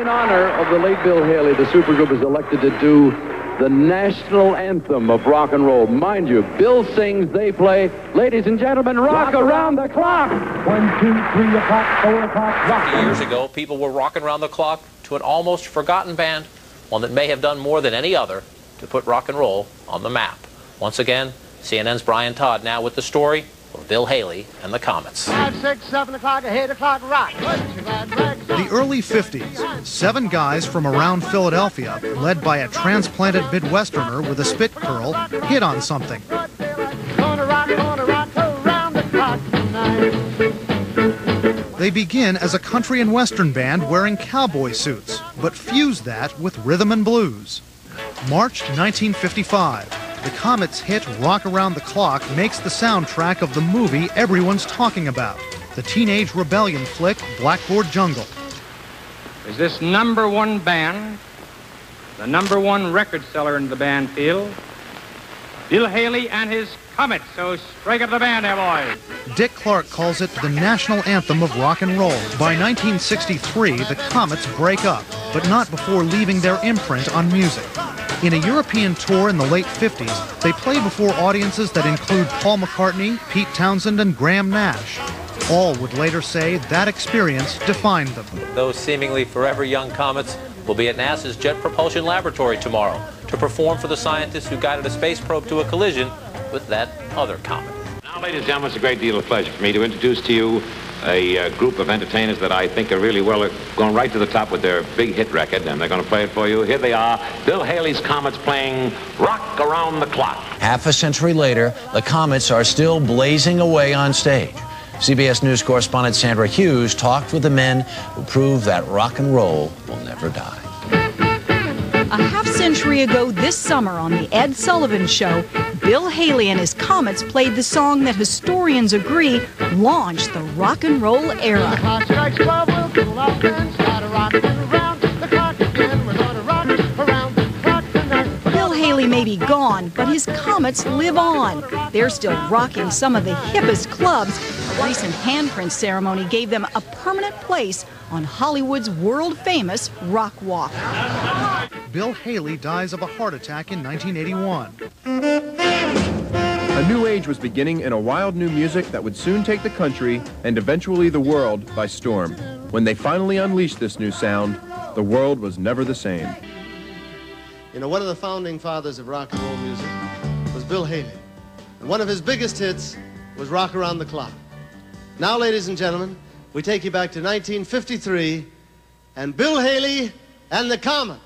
In honor of the late Bill Haley, the supergroup is elected to do the national anthem of rock and roll. Mind you, Bill sings, they play. Ladies and gentlemen, rock around the clock. 1, 2, 3 o'clock, 4 o'clock, rock. Years ago, people were rocking around the clock to an almost forgotten band, one that may have done more than any other to put rock and roll on the map. Once again, CNN's Brian Todd now with the story of Bill Haley and the Comets. 5, 6, 7 o'clock, 8 o'clock, rock. The early 50s, 7 guys from around Philadelphia, led by a transplanted Midwesterner with a spit curl, hit on something. Gonna rock around the clock tonight. They begin as a country and western band wearing cowboy suits, but fuse that with rhythm and blues. March 1955, the Comets' hit Rock Around the Clock makes the soundtrack of the movie everyone's talking about, the teenage rebellion flick Blackboard Jungle. Is this #1 band, the #1 record seller in the band field, Bill Haley and his Comets. So strike up the band there, boys. Dick Clark calls it the national anthem of rock and roll. By 1963, the Comets break up, but not before leaving their imprint on music. In a European tour in the late 50s, they play before audiences that include Paul McCartney, Pete Townsend, and Graham Nash. All would later say that experience defined them. Those seemingly forever young Comets will be at NASA's Jet Propulsion Laboratory tomorrow to perform for the scientists who guided a space probe to a collision with that other comet. Now, ladies and gentlemen, it's a great deal of pleasure for me to introduce to you a group of entertainers that I think are really going right to the top with their big hit record, and they're going to play it for you. Here they are, Bill Haley's Comets playing Rock Around the Clock. Half a century later, the Comets are still blazing away on stage. CBS News correspondent Sandra Hughes talked with the men who prove that rock and roll will never die. A half-century ago this summer on The Ed Sullivan Show, Bill Haley and his Comets played the song that historians agree launched the rock and roll era. The clock strikes 12, we'll cool off and start a rockin' around the clock again. We're gonna rock around the clock tonight. Bill Haley may be gone, but his Comets live on. They're still rocking some of the hippest clubs. A recent handprint ceremony gave them a permanent place on Hollywood's world-famous Rock Walk. Bill Haley dies of a heart attack in 1981. A new age was beginning in a wild new music that would soon take the country and eventually the world by storm. When they finally unleashed this new sound, the world was never the same. You know, one of the founding fathers of rock and roll music was Bill Haley. And one of his biggest hits was Rock Around the Clock. Now, ladies and gentlemen, we take you back to 1953 and Bill Haley and the Comets.